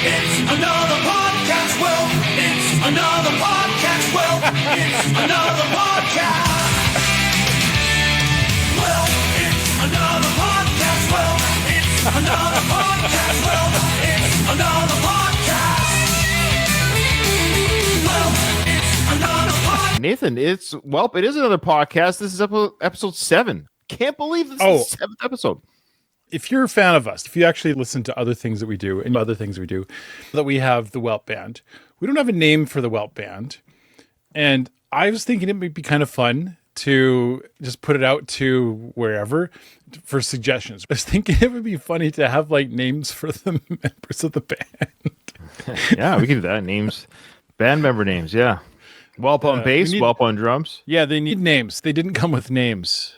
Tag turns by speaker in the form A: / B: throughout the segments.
A: It's another podcast, Welp. It's another podcast, Welp. It's another podcast. Welp, it's another podcast, Welp. It's another podcast, Welp. It's another podcast. Welp, it's another podcast.
B: Nathan, it is another podcast. This is episode 7. Can't believe this is the 7th episode.
C: If you're a fan of us, if you actually listen to other things that we do and other things we do, that we have the Welp Band. We don't have a name for the Welp Band. And I was thinking it might be kind of fun to just put it out to wherever for suggestions. I was thinking it would be funny to have like names for the members of the band.
B: Yeah, we can do that. Names, band member names. Yeah. Welp on bass, Welp on drums.
C: Yeah, they need names. They didn't come with names.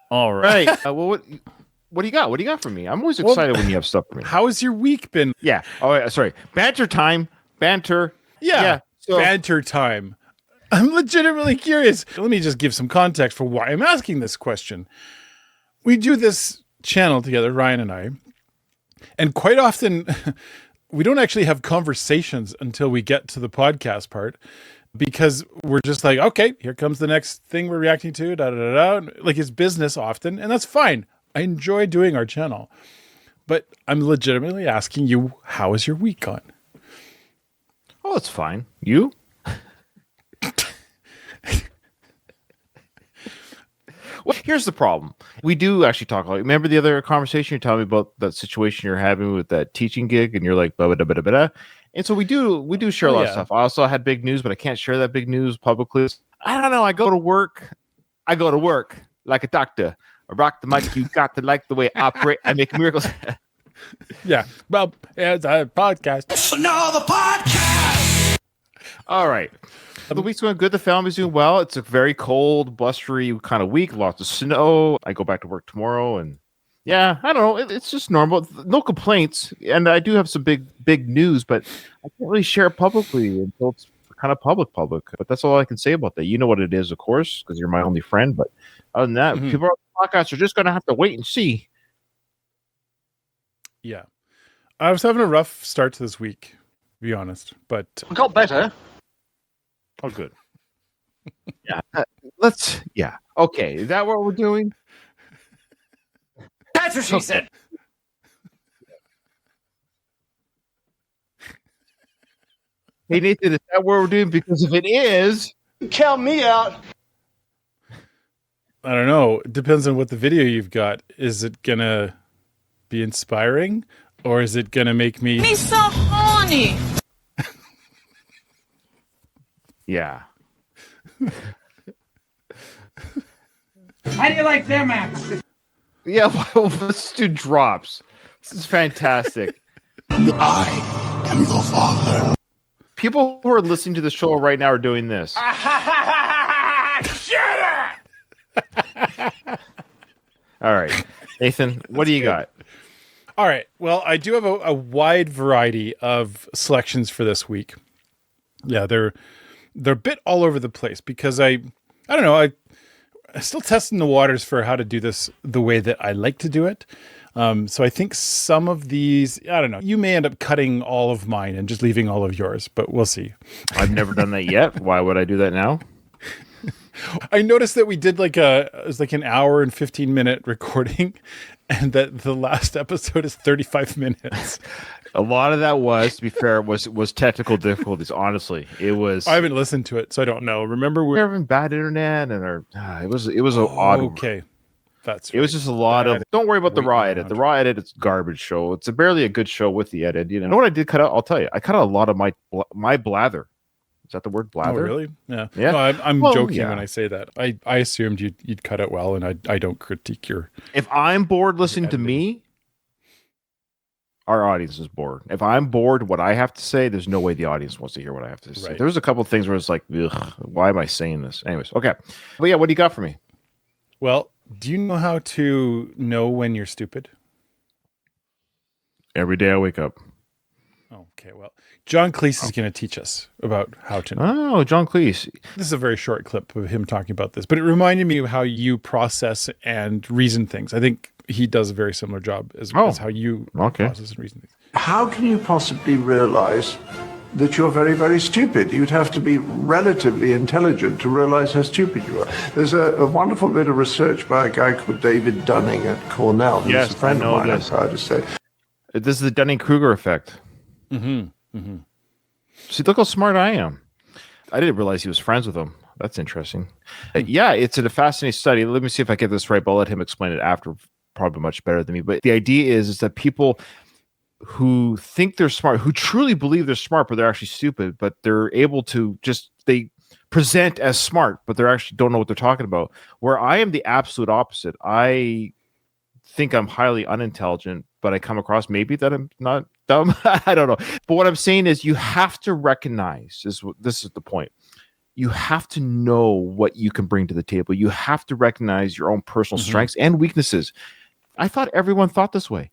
B: All right. Well, what do you got? What do you got for me? I'm always excited when you have stuff for me.
C: How has your week been?
B: Yeah. Oh, sorry. Banter time. Banter.
C: Yeah. Banter time. I'm legitimately curious. Let me just give some context for why I'm asking this question. We do this channel together, Ryan and I, and quite often we don't actually have conversations until we get to the podcast part because we're just like, okay, here comes the next thing we're reacting to, like it's business often, and that's fine. I enjoy doing our channel, but I'm legitimately asking you, how is your week gone?
B: Oh, it's fine. You? Well, here's the problem. We do actually talk. Remember the other conversation you're telling me about that situation you're having with that teaching gig, and you're like, blah, blah, blah, blah, blah. And so we do share a lot of stuff. I also had big news, but I can't share that big news publicly. I don't know. I go to work like a doctor. I rock the mic. You got to like the way I operate. I make miracles.
C: Yeah. Well, it's a podcast.
A: It's another podcast.
B: All right. The week's going good. The family's doing well. It's a very cold, blustery kind of week. Lots of snow. I go back to work tomorrow, and yeah, I don't know. It's just normal. No complaints. And I do have some big news, but I can't really share it publicly until it's kind of public. But that's all I can say about that. You know what it is, of course, because you're my only friend. But other than that, people on the podcast are just going to have to wait and see.
C: Yeah. I was having a rough start to this week, to be honest. But
D: it got better.
B: Oh, good. Yeah. Yeah. Okay. Is that what we're doing?
D: That's what she said.
B: Hey, Nathan, is that what we're doing? Because if it is,
D: count me out.
C: I don't know. It depends on what the video you've got. Is it going to be inspiring, or is it going to make me
E: so horny?
B: Yeah.
D: How do you like them apples?
B: Yeah, well, let's do drops. This is fantastic.
A: I am your father.
B: People who are listening to the show right now are doing this.
D: Shut up!
B: All right. Nathan, what do you got?
C: All right. Well, I do have a wide variety of selections for this week. Yeah, they're a bit all over the place because I don't know, I'm still testing the waters for how to do this the way that I like to do it. So I think some of these, I don't know, you may end up cutting all of mine and just leaving all of yours, but we'll see.
B: I've never done that yet. Why would I do that now?
C: I noticed that we did it was like an hour and 15-minute recording, and that the last episode is 35 minutes.
B: A lot of that was, to be fair, was technical difficulties. Honestly, it was.
C: I haven't listened to it, so I don't know. Remember,
B: we're having bad internet, and it was an odd.
C: Okay, that's.
B: It was just a lot of. Don't worry about the raw edit. The raw edit, it's garbage show. It's barely a good show with the edit. You know what I did cut out? I'll tell you. I cut out a lot of my blather. Is that the word, blather?
C: Oh, really? Yeah.
B: Yeah.
C: No, I'm joking when I say that. I assumed you'd cut it well, and I don't critique your.
B: If I'm bored listening to me, our audience is bored. If I'm bored, what I have to say, there's no way the audience wants to hear what I have to say.
C: Right.
B: There's a couple of things where it's like, ugh, why am I saying this? Anyways, okay. But yeah, what do you got for me?
C: Well, do you know how to know when you're stupid?
B: Every day I wake up.
C: Okay, well, John Cleese is going to teach us about how to know.
B: Oh, John Cleese.
C: This is a very short clip of him talking about this, but it reminded me of how you process and reason things. I think he does a very similar job as how you process and reason things.
E: How can you possibly realize that you're very, very stupid? You'd have to be relatively intelligent to realize how stupid you are. There's a wonderful bit of research by a guy called David Dunning at Cornell. He's
B: Yes,
E: a friend
B: I
E: of
B: know
E: mine,
B: this.
E: I'm proud to say.
B: This is the Dunning-Kruger effect. See, look how smart I am. I didn't realize he was friends with him. That's interesting. Yeah, it's a fascinating study. Let me see if I get this right, but I'll let him explain it after, probably much better than me. But the idea is that people who think they're smart, who truly believe they're smart, but they're actually stupid, but they're able to they present as smart, but they actually don't know what they're talking about. Where I am the absolute opposite. I think I'm highly unintelligent, but I come across maybe that I'm not dumb. I don't know. But what I'm saying is you have to recognize this is the point. You have to know what you can bring to the table. You have to recognize your own personal strengths and weaknesses. I thought everyone thought this way.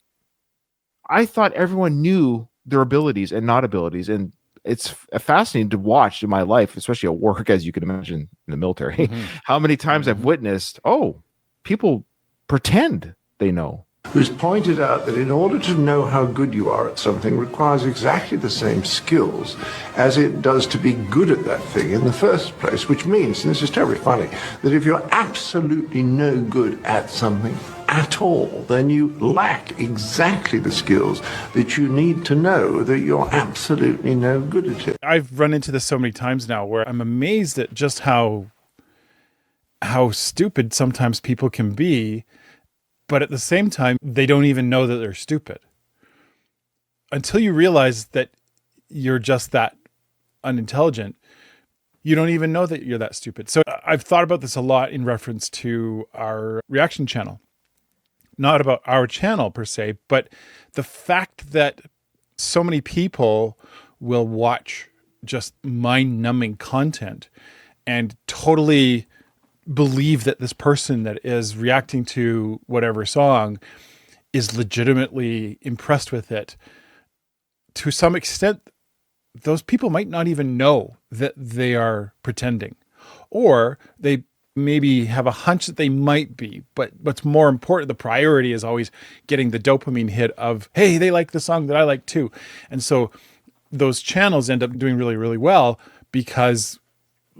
B: I thought everyone knew their abilities and not abilities. And it's fascinating to watch in my life, especially at work, as you can imagine in the military, how many times I've witnessed, people pretend they know.
E: Who's pointed out that in order to know how good you are at something requires exactly the same skills as it does to be good at that thing in the first place, which means, and this is terribly funny, that if you're absolutely no good at something at all, then you lack exactly the skills that you need to know that you're absolutely no good at it.
C: I've run into this so many times now where I'm amazed at just how stupid sometimes people can be. But at the same time, they don't even know that they're stupid. Until you realize that you're just that unintelligent, you don't even know that you're that stupid. So I've thought about this a lot in reference to our reaction channel. Not about our channel per se, but the fact that so many people will watch just mind-numbing content and totally believe that this person that is reacting to whatever song is legitimately impressed with it. To some extent, those people might not even know that they are pretending, or they maybe have a hunch that they might be. But what's more important, the priority is always getting the dopamine hit of, hey, they like the song that I like too. And so those channels end up doing really, really well because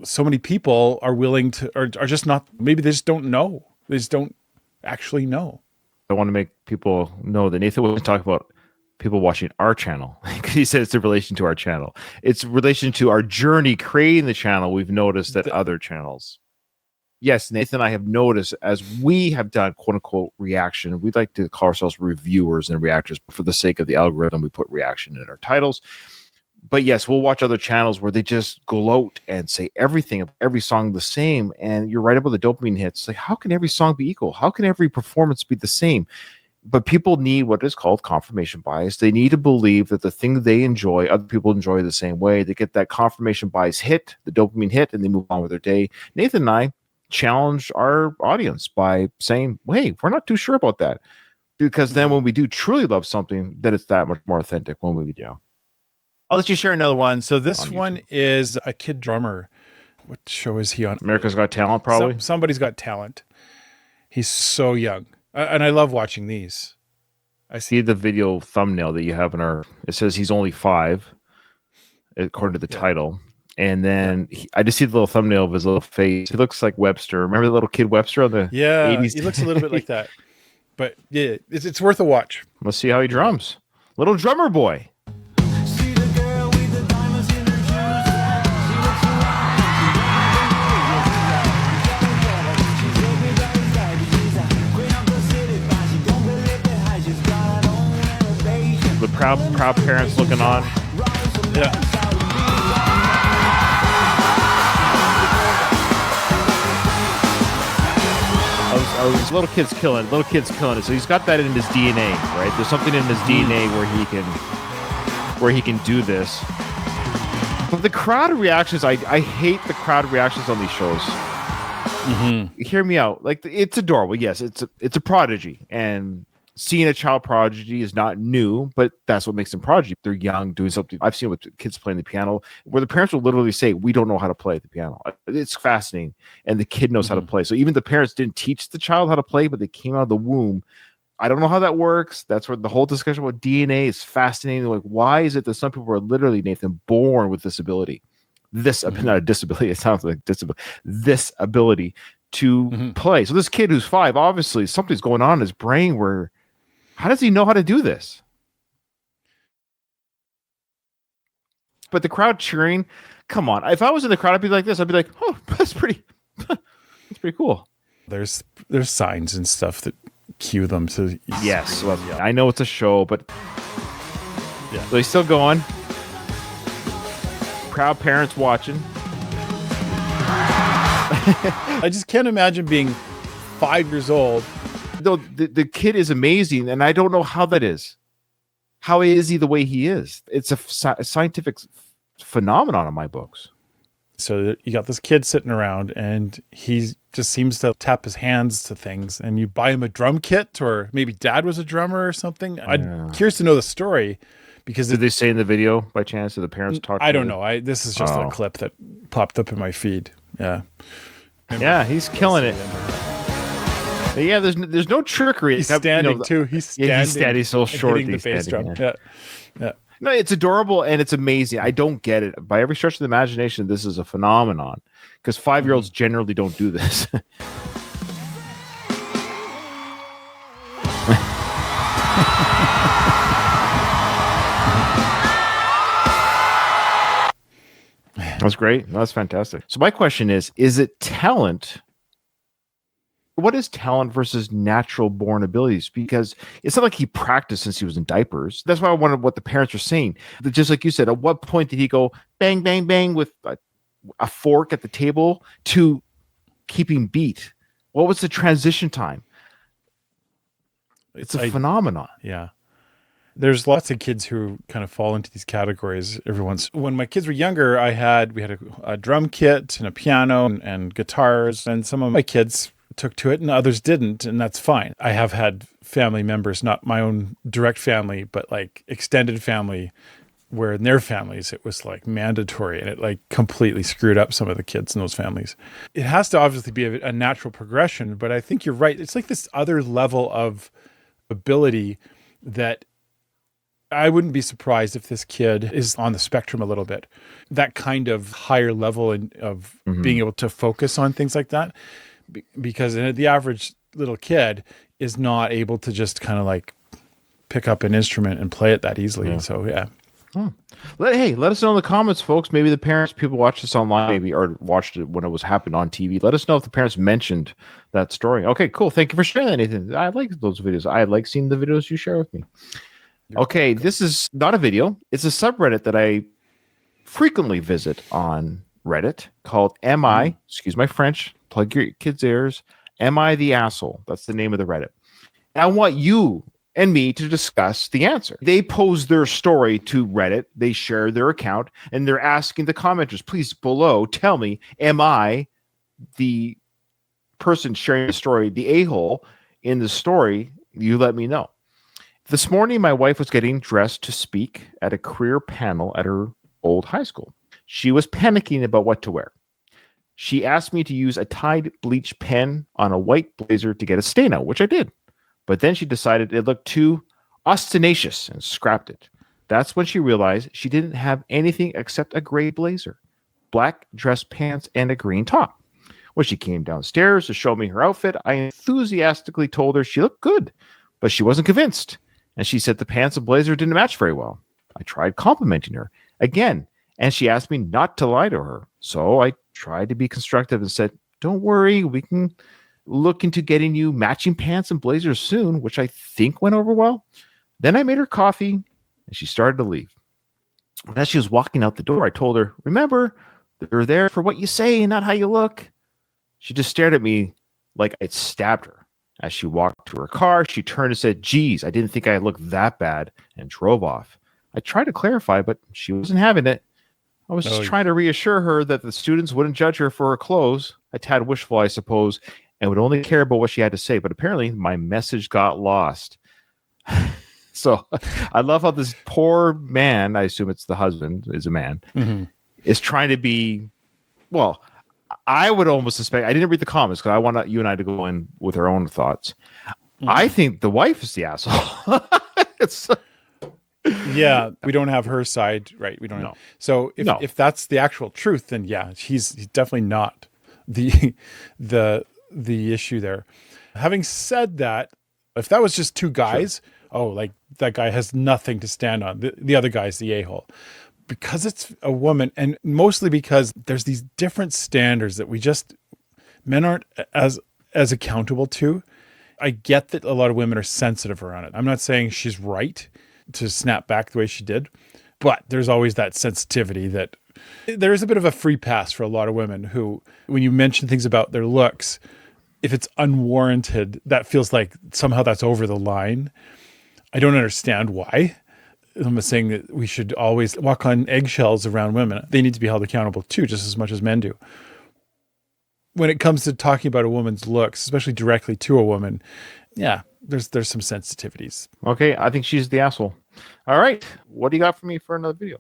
C: so many people are willing to, or are just not, maybe they just don't know. They just don't actually know.
B: I want to make people know that Nathan was talking about people watching our channel. He said it's in relation to our channel. It's in relation to our journey creating the channel. We've noticed that other channels. Yes, Nathan and I have noticed as we have done quote unquote reaction, we'd like to call ourselves reviewers and reactors, but for the sake of the algorithm, we put reaction in our titles. But yes, we'll watch other channels where they just gloat and say everything, every song the same. And you're right about the dopamine hits. Like, how can every song be equal? How can every performance be the same? But people need what is called confirmation bias. They need to believe that the thing they enjoy, other people enjoy the same way. They get that confirmation bias hit, the dopamine hit, and they move on with their day. Nathan and I challenged our audience by saying, hey, we're not too sure about that. Because then when we do truly love something, then it's that much more authentic when we do.
C: I'll let you share another one. So this one is a kid drummer. What show is he on?
B: America's Got Talent, probably.
C: Somebody's Got Talent. He's so young. And I love watching these.
B: I see the video thumbnail that you have in our, it says he's only 5, according to the title. And then I just see the little thumbnail of his little face. He looks like Webster. Remember the little kid Webster on the 80s?
C: He looks a little bit like that. But yeah, it's worth a watch.
B: Let's see how he drums. Little drummer boy. The proud parents looking on.
C: Yeah.
B: Little kid's killing it. So he's got that in his DNA, right? There's something in his DNA where he can do this. But the crowd reactions, I hate the crowd reactions on these shows. Hear me out. Like, it's adorable. Yes, it's a prodigy, and seeing a child prodigy is not new, but that's what makes them prodigy. They're young, doing something. I've seen with kids playing the piano, where the parents will literally say, we don't know how to play the piano. It's fascinating. And the kid knows how to play. So even the parents didn't teach the child how to play, but they came out of the womb I don't know how that works. That's where the whole discussion about DNA is fascinating. Like, why is it that some people are literally, Nathan, born with this ability? Not a disability. It sounds like disability. This ability to play. So this kid who's 5, obviously something's going on in his brain where, how does he know how to do this? But the crowd cheering, come on. If I was in the crowd, I'd be like this. I'd be like, oh, that's pretty cool.
C: There's signs and stuff that cue them to.
B: Yes. Well, yeah. I know it's a show, but yeah. So he's still going. Proud parents watching.
C: I just can't imagine being 5 years old.
B: No, the kid is amazing, and I don't know how that is. How is he the way he is? It's a scientific phenomenon in my books.
C: So you got this kid sitting around, and he just seems to tap his hands to things. And you buy him a drum kit, or maybe dad was a drummer or something. I'm curious to know the story, because
B: did they say in the video by chance that the parents talked?
C: I don't know. This is just a clip that popped up in my feed. Yeah,
B: yeah, he's killing it. Yeah, there's no trickery.
C: He's standing too. He's standing
B: so short.
C: Hitting the bass drum. Yeah.
B: No, it's adorable and it's amazing. I don't get it. By every stretch of the imagination, this is a phenomenon because 5-year-olds generally don't do this. That's great. That's fantastic. So my question is it talent? What is talent versus natural born abilities? Because it's not like he practiced since he was in diapers. That's why I wondered what the parents are saying. Just like you said, at what point did he go bang, bang, bang with a fork at the table to keeping beat? What was the transition time? It's a phenomenon.
C: Yeah. There's lots of kids who kind of fall into these categories every once. When my kids were younger, we had a drum kit and a piano and guitars, and some of my kids took to it and others didn't, and that's fine. I have had family members, not my own direct family, but like extended family, where in their families it was like mandatory, and it like completely screwed up some of the kids in those families. It has to obviously be a natural progression, but I think you're right. It's like this other level of ability that I wouldn't be surprised if this kid is on the spectrum a little bit. That kind of higher level of being able to focus on things like that. Because the average little kid is not able to just kind of like pick up an instrument and play it that easily. Yeah. So, yeah.
B: Let us know in the comments, folks. Maybe the parents, people watched this online, maybe, or watched it when it was happened on TV. Let us know if the parents mentioned that story. Okay, cool. Thank you for sharing that, Nathan. I like those videos. I like seeing the videos you share with me. Okay, this is not a video. It's a subreddit that I frequently visit on Reddit called Am I, excuse my French, plug your kids' ears, Am I the Asshole? That's the name of the Reddit. And I want you and me to discuss the answer. They pose their story to Reddit. They share their account, and they're asking the commenters, please below, tell me, am I the person sharing the story, the a-hole in the story? You let me know. This morning, my wife was getting dressed to speak at a career panel at her old high school. She was panicking about what to wear. She asked me to use a Tide bleach pen on a white blazer to get a stain out, which I did. But then she decided it looked too ostentatious and scrapped it. That's when she realized she didn't have anything except a gray blazer, black dress pants, and a green top. When she came downstairs to show me her outfit, I enthusiastically told her she looked good, but she wasn't convinced. And she said the pants and blazer didn't match very well. I tried complimenting her again, and she asked me not to lie to her. So I tried to be constructive and said, don't worry, we can look into getting you matching pants and blazers soon, which I think went over well. Then I made her coffee, and she started to leave. And as she was walking out the door, I told her, remember, they're there for what you say, not how you look. She just stared at me like I'd stabbed her. As she walked to her car, she turned and said, geez, I didn't think I looked that bad, and drove off. I tried to clarify, but she wasn't having it. I was just trying to reassure her that the students wouldn't judge her for her clothes. A tad wishful, I suppose, and would only care about what she had to say. But apparently my message got lost. So I love how this poor man, I assume it's the husband, is a man, is trying to be, well, I would almost suspect, I didn't read the comments because I want you and I to go in with our own thoughts. I think the wife is the asshole. It's
C: Yeah, we don't have her side, right? We don't
B: No.
C: have. So
B: No.
C: if that's the actual truth, then yeah, he's definitely not the the issue there. Having said that, if that was just two guys, oh, like that guy has nothing to stand on. The other guy's the a-hole. Because it's a woman, and mostly because there's these different standards that men aren't as accountable to. I get that a lot of women are sensitive around it. I'm not saying she's right to snap back the way she did, but there's always that sensitivity that there is a bit of a free pass for a lot of women who, when you mention things about their looks, if it's unwarranted, that feels like somehow that's over the line. I don't understand why. I'm not saying that we should always walk on eggshells around women. They need to be held accountable too, just as much as men do. When it comes to talking about a woman's looks, especially directly to a woman, yeah, there's some sensitivities.
B: okay. I think she's the asshole. All right. What do you got for me for another video?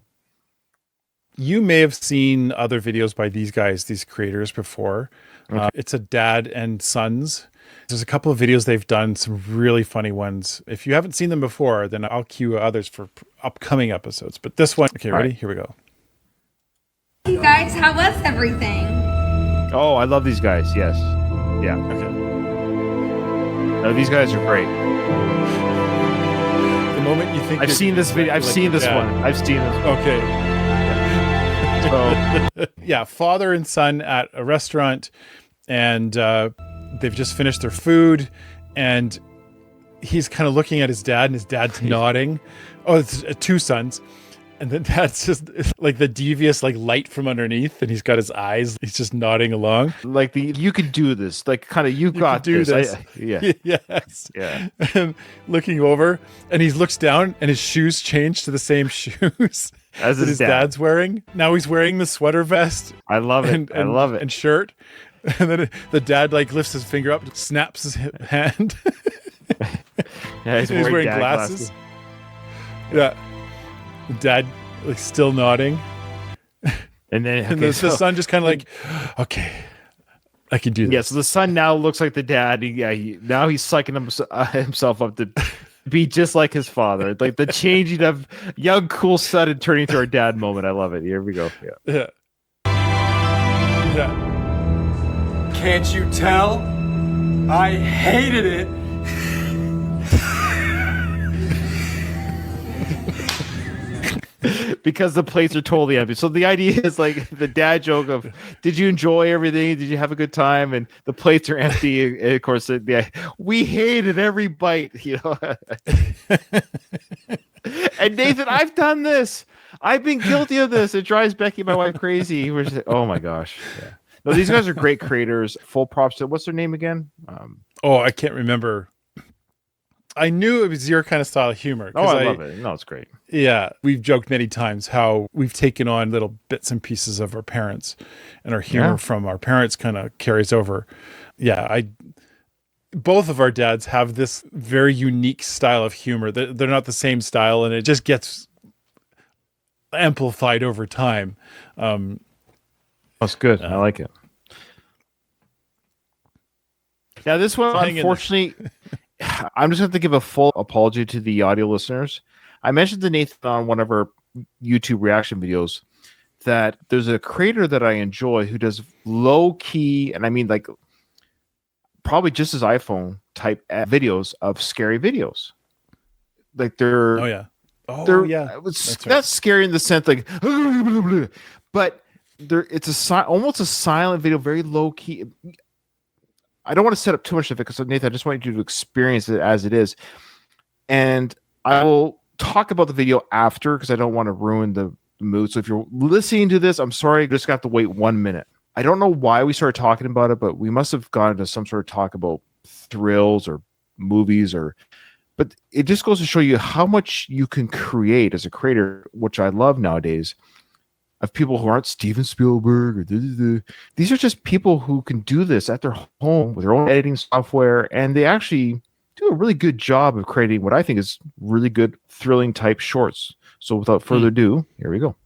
C: You may have seen other videos by these guys, these creators before. It's a dad and sons. There's a couple of videos they've done, some really funny ones. If you haven't seen them before, then I'll cue others for upcoming episodes. But this one, okay, ready?
B: right.
C: Here we go.
F: Hey guys, how was everything?
B: Oh, I love these guys. Yes. Yeah.
C: Okay.
B: No, these guys are great.
C: The moment you think
B: I've seen this video. I've seen this one. I've seen this.
C: Okay.
B: So,
C: Yeah, father and son at a restaurant, and they've just finished their food, and he's kind of looking at his dad, and his dad's nodding. Oh, it's two sons. And then that's just like the devious like light from underneath, and he's got his eyes. He's just nodding along.
B: like you could do this. Like kind of you got
C: do
B: this.
C: this.
B: Yeah.
C: Yes.
B: Yeah.
C: And looking over, and he looks down, and his shoes change to the same shoes
B: As
C: that
B: his
C: his
B: dad.
C: dad's wearing. Now he's wearing the sweater vest.
B: I love it. I love it.
C: And shirt. And then the dad like lifts his finger up, snaps his hand.
B: Yeah, he's
C: And he's wearing
B: dad
C: glasses. Yeah. The dad like still nodding.
B: And then
C: And the son just kind of like, okay, I can do this.
B: yeah, so the son now looks like the dad. Now he's psyching himself up to be just like his father. Like the changing of young, cool son and turning to our dad moment. I love it. Here we go. Yeah.
C: Yeah. Yeah.
G: Can't you tell? I hated it.
B: Because the plates are totally empty. So the idea is like the dad joke of, did you enjoy everything? Did you have a good time? And the plates are empty. And of course, we hated every bite, you know. And Nathan, I've done this. I've been guilty of this. It drives Becky, my wife, crazy. We're just like, oh my gosh. Yeah. No, these guys are great creators. Full props to, what's their name again?
C: Oh, I can't remember. I knew it was your kind of style of humor.
B: Oh, I love it. No, it's great.
C: Yeah, we've joked many times how we've taken on little bits and pieces of our parents, and our humor from our parents kind of carries over. Yeah, both of our dads have this very unique style of humor. They're not the same style, and it just gets amplified over time.
B: That's good. I like it. Yeah, this one,
C: Hang in there.
B: unfortunately, I'm just going to give a full apology to the audio listeners. I mentioned to Nathan on one of our YouTube reaction videos that there's a creator that I enjoy who does low key, and I mean like probably just as iPhone type videos of scary videos. Like they're
C: That's
B: not scary in the sense like, but it's almost a silent video, very low key. I don't want to set up too much of it because Nathan, I just want you to experience it as it is, and I will talk about the video after because I don't want to ruin the mood. So if you're listening to this, I'm sorry, you just got to wait 1 minute. I don't know why we started talking about it, but we must have gone into some sort of talk about thrills or movies but it just goes to show you how much you can create as a creator, which I love nowadays, of people who aren't Steven Spielberg or these are just people who can do this at their home with their own editing software, and they actually do a really good job of creating what I think is really good, thrilling type shorts. So without further ado, here we go.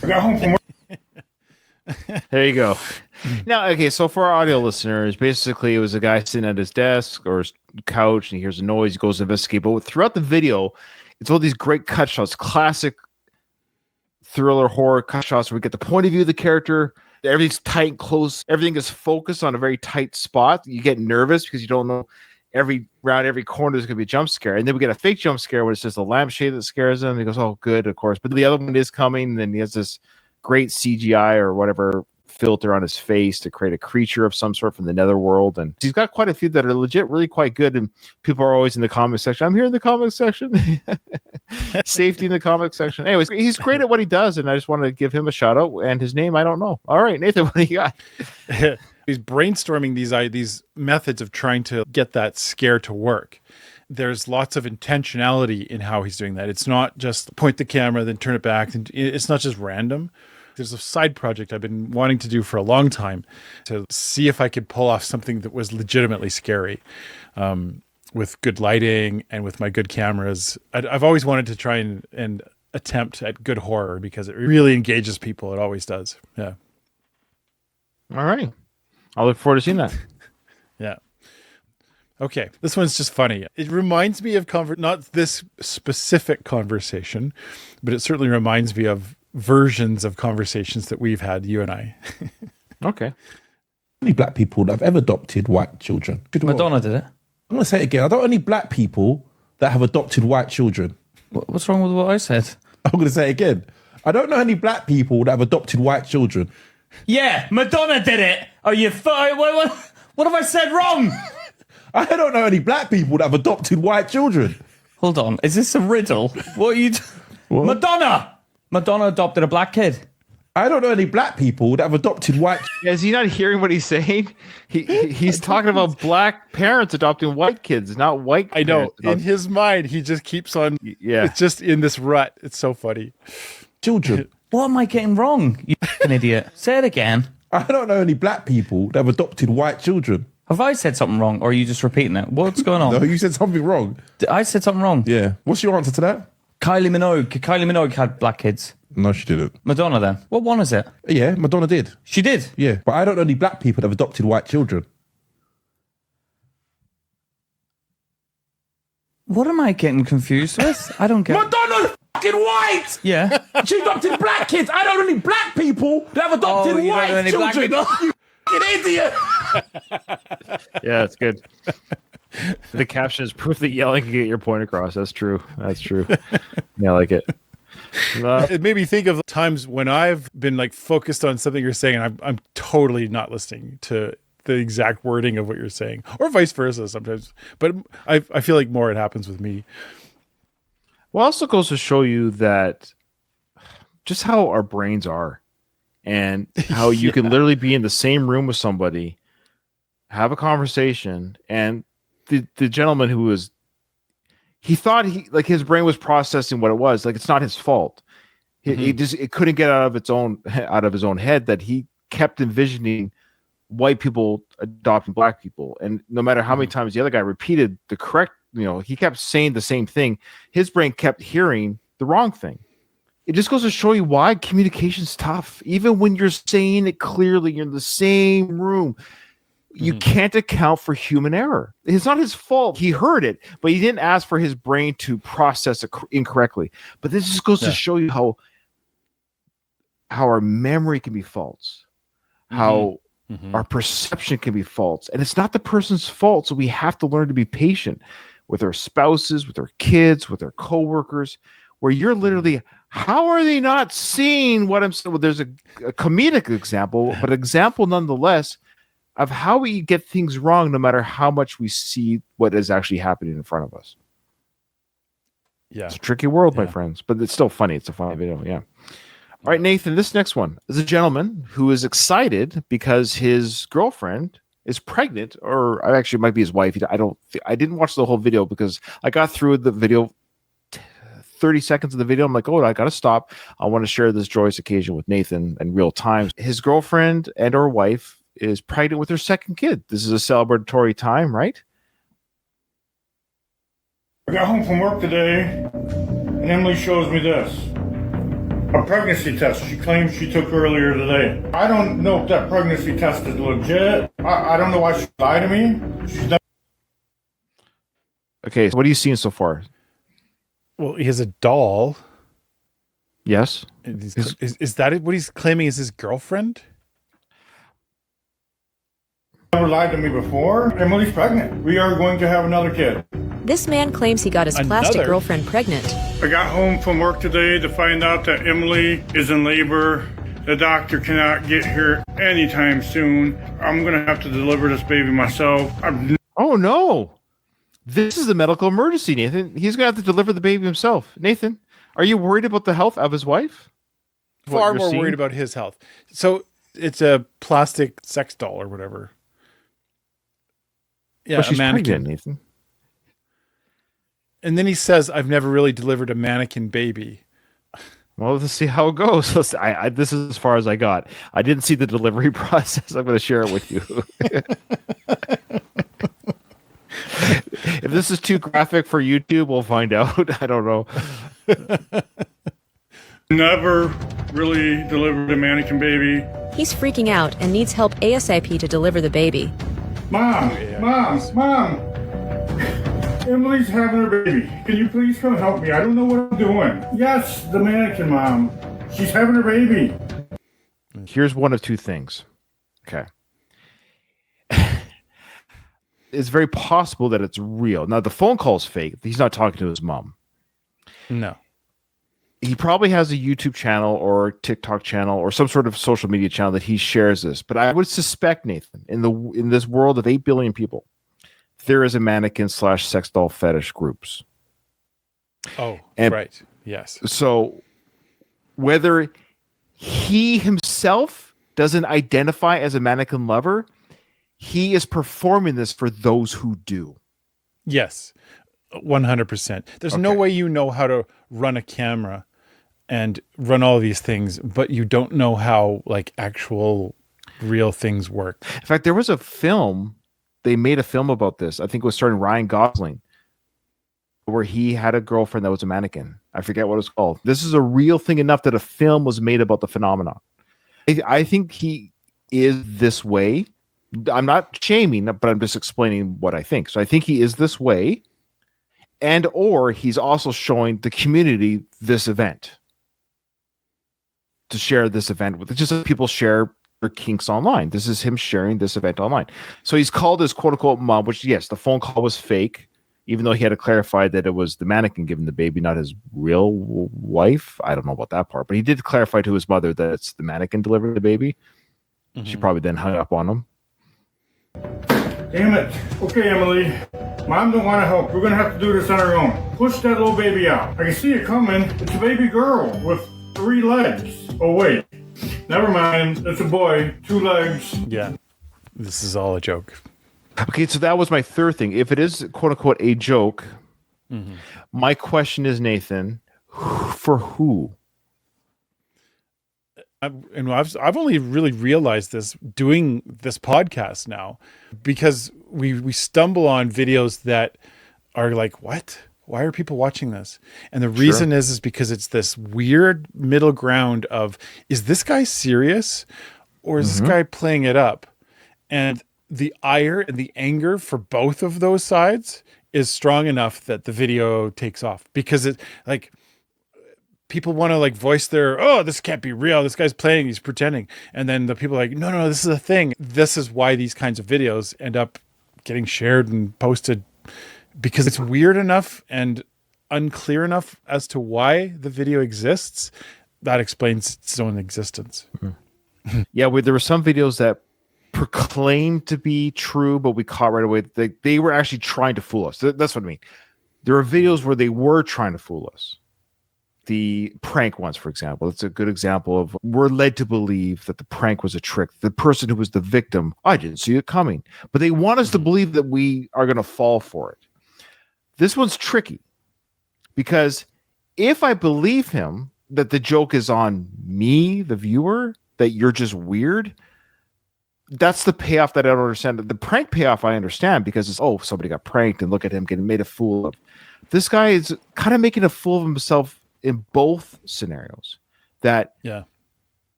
D: got home from work.
B: There you go. Now, okay, so for our audio listeners, basically it was a guy sitting at his desk or his couch and he hears a noise, he goes to investigate. But throughout the video, it's all these great cut shots, classic thriller horror cut shots where we get the point of view of the character. Everything's tight and close. Everything is focused on a very tight spot. You get nervous because you don't know every corner there's going to be a jump scare. And then we get a fake jump scare when it's just a lampshade that scares him. And he goes, oh, good, of course. But the other one is coming. And then he has this great CGI or whatever filter on his face to create a creature of some sort from the netherworld. And he's got quite a few that are legit really quite good. And people are always in the comment section. I'm here in the comment section. Safety in the comment section. Anyways, he's great at what he does. And I just wanted to give him a shout out. And his name, I don't know. All right, Nathan, what do you got?
C: He's brainstorming these methods of trying to get that scare to work. There's lots of intentionality in how he's doing that. It's not just point the camera, then turn it back. And it's not just random. There's a side project I've been wanting to do for a long time to see if I could pull off something that was legitimately scary with good lighting and with my good cameras. I've always wanted to try and attempt at good horror because it really engages people. It always does. Yeah.
B: All right. I'll look forward to seeing that.
C: Yeah. Okay. This one's just funny. It reminds me of not this specific conversation, but it certainly reminds me of versions of conversations that we've had, you and I.
B: Okay.
H: Only black people that have ever adopted white children.
I: Madonna did it.
H: I'm going to say it again. I don't only black people that have adopted white children.
I: What's wrong with what I said?
H: I'm going to say it again. I don't know any black people that have adopted white children.
I: Yeah, Madonna did it. Are you what have I said wrong?
H: I don't know any black people that have adopted white children.
I: Hold on. Is this a riddle? What are you...
H: What?
I: Madonna adopted a black kid.
H: I don't know any black people that have adopted white.
B: Yeah, is he not hearing what he's saying? He's talking about black parents adopting white kids, not white.
C: I know.
B: parents.
C: In his mind, he just keeps on.
B: Yeah.
C: It's just in this rut. It's so funny.
H: Children.
I: What am I getting wrong? You fucking idiot. Say it again.
H: I don't know any black people that have adopted white children.
I: Have I said something wrong, or are you just repeating it? What's going on?
H: No, you said something wrong.
I: I said something wrong.
H: Yeah. What's your answer to that?
I: Kylie Minogue had black kids.
H: No, she didn't.
I: Madonna then. What one is it?
H: Yeah, Madonna did.
I: She did.
H: Yeah, but I don't know any black people that have adopted white children.
I: What am I getting confused with? I don't get.
H: Madonna's fucking white!
I: Yeah.
H: She adopted black kids. I don't know any black people that have adopted
I: you don't know
H: white
I: any black
H: children.
I: people?
H: You fucking idiot!
B: Yeah, that's good. The caption is proof that yelling can get your point across. That's true. That's true. Yeah, I like it.
C: It made me think of times when I've been like focused on something you're saying, and I'm totally not listening to the exact wording of what you're saying, or vice versa sometimes. But I feel like more it happens with me.
B: Well, also goes to show you that just how our brains are, and how you can literally be in the same room with somebody, have a conversation, and the gentleman who was, he thought his brain was processing what it was. Like, it's not his fault. It couldn't get out of his own head that he kept envisioning white people adopting black people. And no matter how many times the other guy repeated the correct, he kept saying the same thing, his brain kept hearing the wrong thing. It just goes to show you why communication's tough. Even when you're saying it clearly, you're in the same room. You can't account for human error. It's not his fault. He heard it, but he didn't ask for his brain to process it incorrectly. But this just goes to show you how our memory can be false, how our perception can be false. And it's not the person's fault. So we have to learn to be patient with our spouses, with our kids, with our coworkers, where you're literally, how are they not seeing what I'm saying? Well, there's a comedic example, but example nonetheless of how we get things wrong no matter how much we see what is actually happening in front of us.
C: Yeah.
B: It's a tricky world, my friends, but it's still funny. It's a funny video. Yeah. All right, Nathan, this next one is a gentleman who is excited because his girlfriend is pregnant, or actually it might be his wife. I didn't watch the whole video because I got through the video, 30 seconds of the video. I'm like, I got to stop. I want to share this joyous occasion with Nathan in real time. His girlfriend and or wife is pregnant with her second kid. This is a celebratory time, right?
D: I got home from work today, and Emily shows me this.
J: a pregnancy test she claims she took earlier today. I don't know if that pregnancy test is legit. I don't know why she lied to me. She's done.
B: Okay, so what are you seeing so far?
C: Well, he has a doll.
B: Yes.
C: Is that what he's claiming is his girlfriend?
J: Never lied to me before. Emily's pregnant. We are going to have another kid.
K: This man claims he got his plastic
C: Another?
K: girlfriend pregnant.
J: I got home from work today to find out that Emily is in labor. The doctor cannot get here anytime soon. I'm going to have to deliver this baby myself.
B: Oh, no. This is a medical emergency, Nathan. He's going to have to deliver the baby himself. Nathan, are you worried about the health of his wife?
C: Far more worried about his health. So it's a plastic sex doll or whatever. Yeah,
B: Well, she's
C: a mannequin.
B: pregnant, Nathan.
C: And then he says, I've never really delivered a mannequin baby.
B: Well, let's see how it goes. This is as far as I got. I didn't see the delivery process. I'm going to share it with you. If this is too graphic for YouTube, we'll find out. I don't know.
J: Never really delivered a mannequin baby.
K: He's freaking out and needs help ASAP to deliver the baby.
J: Mom! Emily's having her baby. Can you please come help me? I don't know what I'm doing. Yes, the mannequin mom. She's having her baby.
B: Here's one of two things. Okay. It's very possible that it's real. Now, the phone call is fake. He's not talking to his mom.
C: No.
B: He probably has a YouTube channel or TikTok channel or some sort of social media channel that he shares this. But I would suspect, Nathan, in this world of 8 billion people, there is a mannequin / sex doll fetish groups.
C: Oh,
B: and
C: right. Yes.
B: So whether he himself doesn't identify as a mannequin lover, he is performing this for those who do.
C: Yes. 100%. There's no way you know how to run a camera and run all these things, but you don't know how like actual real things work.
B: In fact, there was a film. They made a film about this. I think it was starring Ryan Gosling, where he had a girlfriend that was a mannequin. I forget what it was called. This is a real thing enough that a film was made about the phenomenon. I think he is this way. I'm not shaming, but I'm just explaining what I think. So I think he is this way, and or he's also showing the community this event to share this event with. It's just that people share their kinks online. This is him sharing this event online. So he's called his quote unquote mom, which yes, the phone call was fake, even though he had to clarify that it was the mannequin giving the baby, not his real wife. I don't know about that part, but he did clarify to his mother that it's the mannequin delivering the baby. Mm-hmm. She probably then hung up on him.
J: Damn it. Okay, Emily. Mom don't want to help. We're going to have to do this on our own. Push that little baby out. I can see it coming. It's a baby girl with 3 legs. Oh, wait. Never mind. It's a boy. 2 legs.
C: Yeah. This is all a joke.
B: Okay, so that was my third thing. If it is quote unquote a joke, my question is, Nathan, for who?
C: I've only really realized this doing this podcast now, because we stumble on videos that are like, what? Why are people watching this? And the reason is because it's this weird middle ground of, is this guy serious or is this guy playing it up? And the ire and the anger for both of those sides is strong enough that the video takes off, because it like people want to like voice their, oh, this can't be real. This guy's playing, he's pretending. And then the people are like, no, this is a thing. This is why these kinds of videos end up getting shared and posted, because it's weird enough and unclear enough as to why the video exists. That explains its own existence.
B: Yeah, there were some videos that proclaimed to be true, but we caught right away they were actually trying to fool us. That's what I mean. There are videos where they were trying to fool us. The prank ones, for example, it's a good example of we're led to believe that the prank was a trick. The person who was the victim, I didn't see it coming, but they want us to believe that we are going to fall for it. This one's tricky, because if I believe him that the joke is on me, the viewer, that you're just weird, that's the payoff that I don't understand. The prank payoff I understand, because it's, oh, somebody got pranked and look at him getting made a fool of. This guy is kind of making a fool of himself in both scenarios. that
C: Yeah.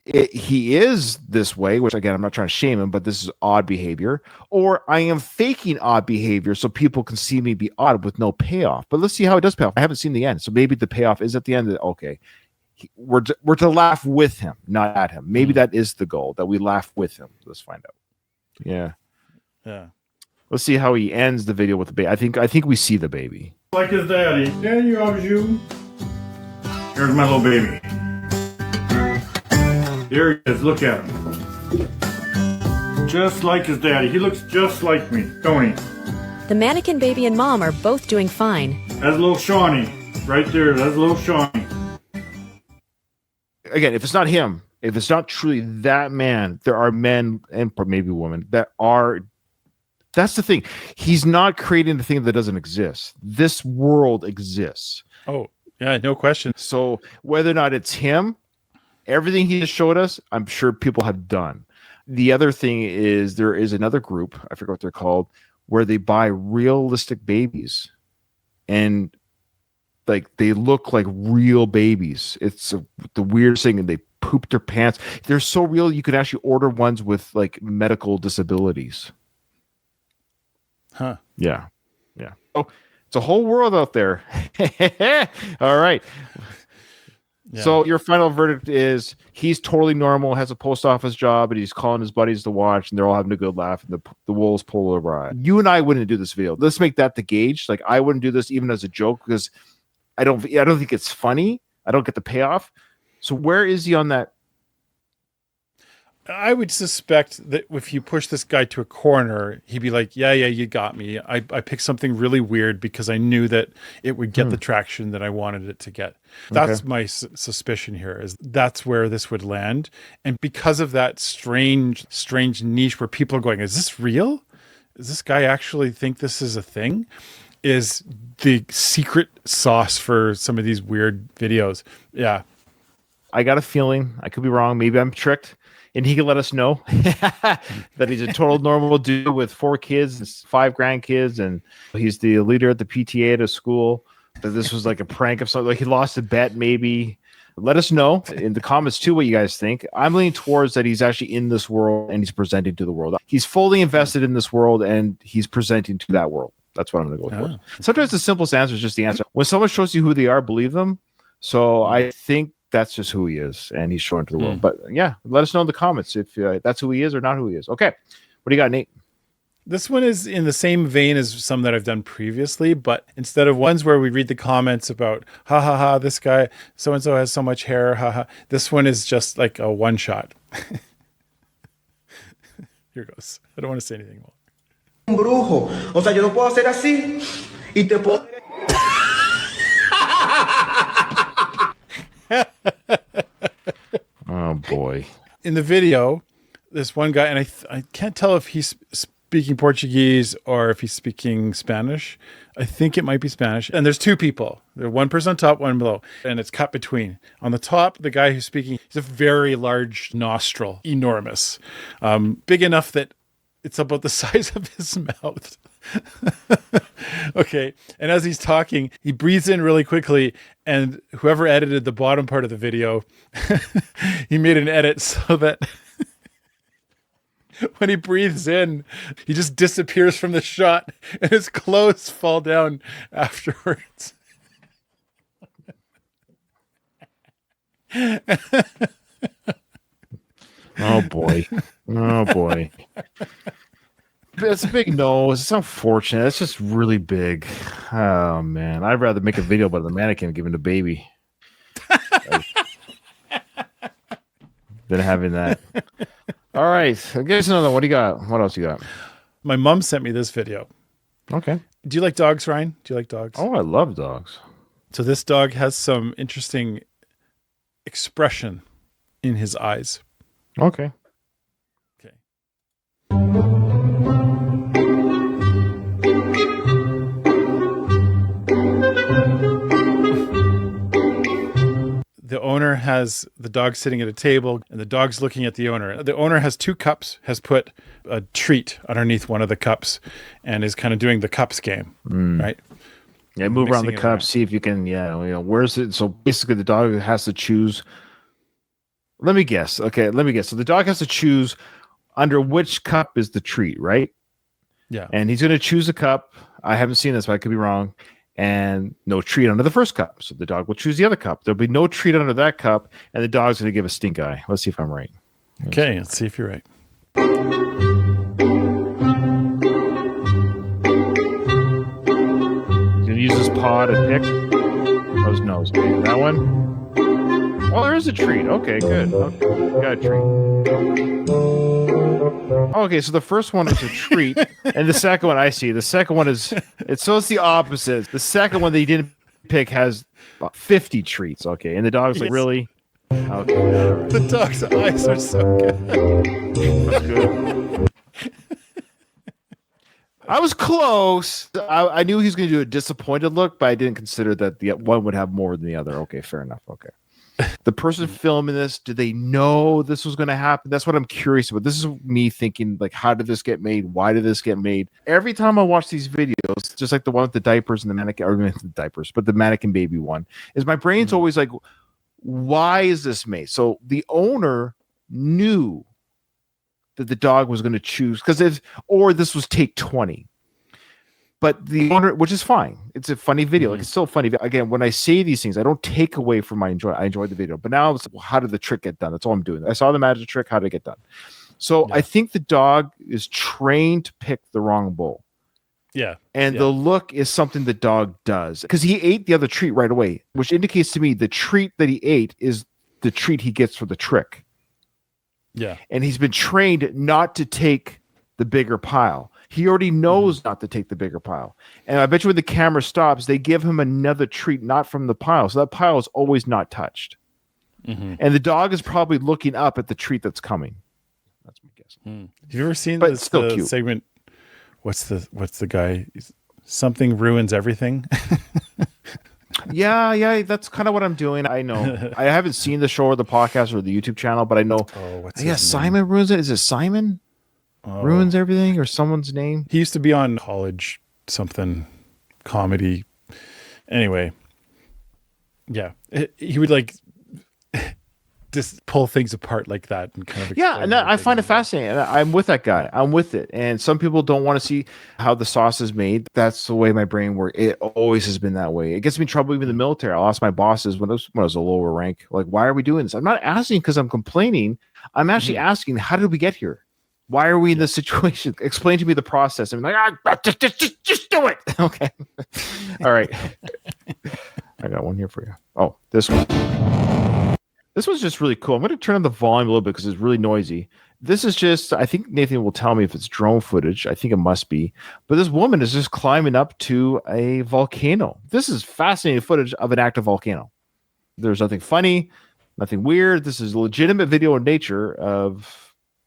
B: he is this way, which again, I'm not trying to shame him, but this is odd behavior, or I am faking odd behavior so people can see me be odd with no payoff. But let's see how it does pay off. I haven't seen the end. So maybe the payoff is at the end that, okay, we're to laugh with him, not at him. Maybe that is the goal, that we laugh with him. Let's find out. Yeah.
C: Yeah.
B: Let's see how he ends the video with the baby. I think we see the baby.
J: Like his daddy. Daddy loves you. Here's my little baby. There he is. Look at him. Just like his daddy. He looks just like me, don't he?
K: The mannequin baby and mom are both doing fine.
J: That's little Shawnee. Right there. That's little Shawnee.
B: Again, if it's not him, if it's not truly that man, there are men and maybe women that are. That's the thing. He's not creating the thing that doesn't exist. This world exists.
C: Oh, yeah, no question.
B: So whether or not it's him, everything he just showed us, I'm sure people have done. The other thing is there is another group, I forget what they're called, where they buy realistic babies. And like they look like real babies. It's the weirdest thing, and they poop their pants. They're so real you could actually order ones with like medical disabilities.
C: Huh.
B: Yeah. Yeah. Oh, it's a whole world out there. All right.
C: Yeah.
B: So your final verdict is he's totally normal, has a post office job, and he's calling his buddies to watch, and they're all having a good laugh, and the wolves pull over. You and I wouldn't do this video. Let's make that the gauge. Like I wouldn't do this even as a joke because I don't think it's funny. I don't get the payoff. So where is he on that?
C: I would suspect that if you push this guy to a corner, he'd be like, yeah, you got me. I picked something really weird because I knew that it would get the traction that I wanted it to get. That's my suspicion here, is that's where this would land. And because of that strange niche where people are going, is this real? Does this guy actually think this is a thing? Is the secret sauce for some of these weird videos. Yeah.
B: I got a feeling, I could be wrong, maybe I'm tricked, and he can let us know that he's a total normal dude with 4 kids and 5 grandkids, and he's the leader at the PTA at a school, that this was like a prank of something, like he lost a bet maybe. Let us know in the comments too what you guys think. I'm leaning towards that he's actually in this world and he's presenting to the world. He's fully invested in this world and he's presenting to that world. That's what I'm going to go for. Sometimes the simplest answer is just the answer. When someone shows you who they are, believe them. So I think that's just who he is, and he's showing to the world. But yeah, let us know in the comments if that's who he is or not who he is. Okay, what do you got, Nate?
C: This one is in the same vein as some that I've done previously, but instead of ones where we read the comments about, ha ha ha, this guy, so-and-so has so much hair, ha ha. This one is just like a one shot. Here goes. I don't want to say anything more.
L: Brujo. O sea, yo no puedo hacer así y te puedo.
B: Oh boy.
C: In the video, this one guy, and I can't tell if he's speaking Portuguese or if he's speaking Spanish. I think it might be Spanish. And there's 2 people. There's one person on top, one below, and it's cut between. On the top, the guy who's speaking, he's a very large nostril, enormous, big enough that it's about the size of his mouth. Okay. And as he's talking, he breathes in really quickly, and whoever edited the bottom part of the video, he made an edit so that when he breathes in, he just disappears from the shot and his clothes fall down afterwards.
B: Oh boy. Oh boy. It's a big nose. It's unfortunate. It's just really big. Oh man. I'd rather make a video about the mannequin giving the baby than having that. All right. Give us another one. What do you got? What else you got?
C: My mom sent me this video.
B: Okay.
C: Do you like dogs, Ryan? Do you like dogs?
B: Oh, I love dogs.
C: So this dog has some interesting expression in his eyes.
B: Okay.
C: Okay. The owner has the dog sitting at a table and the dog's looking at the owner. The owner has 2 cups, has put a treat underneath one of the cups and is kind of doing the cups game, right?
B: Yeah, move around the
C: Mixing it
B: cup,
C: around.
B: see if you can. Where's it? So basically, the dog has to choose. Let me guess. Okay, let me guess. So the dog has to choose under which cup is the treat, right?
C: Yeah.
B: And he's going to choose a cup. I haven't seen this, but I could be wrong. And no treat under the first cup. So the dog will choose the other cup. There'll be no treat under that cup, and the dog's going to give a stink eye. Let's see if I'm right.
C: Okay, let's see if you're right.
B: He's going to use his paw to pick. Oh, his nose. Okay, that one. Oh, there is a treat. Okay, good. Okay, got a treat. Okay, so the first one is a treat, and the second one I see. The second one is it's the opposite. The second one that he didn't pick has about 50 treats. Okay, and the dog's like,
C: Yes.
B: really? Okay, all right.
C: The dog's eyes are so good.
B: That's good. I was close. I knew he was going to do a disappointed look, but I didn't consider that the one would have more than the other. Okay, fair enough. Okay. The person filming this, did they know this was going to happen? That's what I'm curious about. This is me thinking, like, how did this get made? Why did this get made? Every time I watch these videos, just like the one with the diapers and the mannequin, or the diapers, but the mannequin baby one, is my brain's always like, why is this made? So the owner knew that the dog was going to choose, or this was take 20. But the owner, which is fine, it's a funny video. Like, it's still funny. Again, when I say these things, I don't take away from my enjoy. I enjoyed the video, but now it's how did the trick get done? That's all I'm doing. I saw the magic trick. How did it get done? So I think the dog is trained to pick the wrong bowl.
C: Yeah.
B: And the look is something the dog does, because he ate the other treat right away, which indicates to me the treat that he ate is the treat he gets for the trick.
C: Yeah.
B: And he's been trained not to take the bigger pile. He already knows not to take the bigger pile. And I bet you when the camera stops, they give him another treat, not from the pile. So that pile is always not touched.
C: Mm-hmm.
B: And the dog is probably looking up at the treat that's coming. That's my guess.
C: Have you ever seen
B: But
C: this
B: it's still
C: the
B: cute.
C: segment? What's the guy? Something ruins everything.
B: Yeah, that's kind of what I'm doing. I know. I haven't seen the show or the podcast or the YouTube channel, but I know.
C: What's
B: Yeah,
C: his
B: Simon ruins it. Is it Simon? Ruins everything, or someone's name?
C: He used to be on college something comedy. Anyway, yeah, he would like just pull things apart like that and kind of
B: And I find it fascinating. I'm with that guy. I'm with it. And some people don't want to see how the sauce is made. That's the way my brain works. It always has been that way. It gets me in trouble even in the military. I'll ask my bosses when I was a lower rank, like, why are we doing this? I'm not asking because I'm complaining. I'm actually asking, how did we get here? Why are we in this situation? Explain to me the process. I'm like, just do it. Okay. All right. I got one here for you. Oh, this one. This one's just really cool. I'm going to turn on the volume a little bit because it's really noisy. This is just, I think Nathan will tell me if it's drone footage. I think it must be. But this woman is just climbing up to a volcano. This is fascinating footage of an active volcano. There's nothing funny, nothing weird. This is a legitimate video in nature of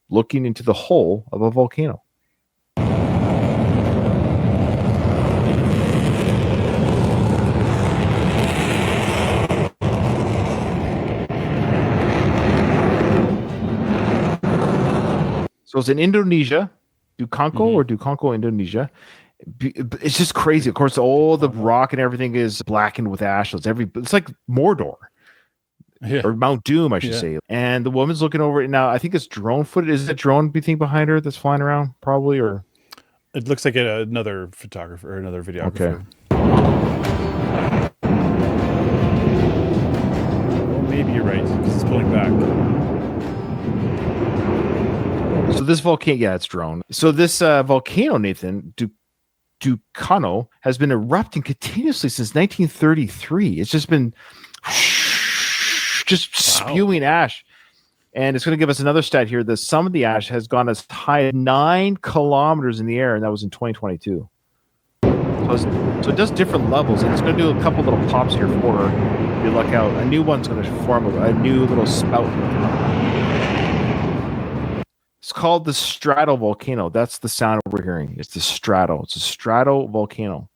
B: looking into the hole of a volcano. So it's in Indonesia, Dunking-Kruger, Indonesia. It's just crazy. Of course, all the rock and everything is blackened with ash. It's like Mordor. Or Mount Doom, I should say. And the woman's looking over it now. I think it's drone footage. Is it drone thing behind her that's flying around? Probably, or
C: it looks like another photographer or another videographer.
B: Okay.
C: Well, maybe you're right. It's pulling back.
B: So this volcano, it's drone. So this volcano, Nathan, Volcano, has been erupting continuously since 1933. It's just been spewing ash. And it's going to give us another stat here that some of the ash has gone as high as 9 kilometers in the air, and that was in 2022. So it does different levels, and it's going to do a couple little pops here for her. If you look out, a new one's going to form a new little spout. It's called the stratovolcano. That's the sound we're hearing. It's the strato. It's a stratovolcano.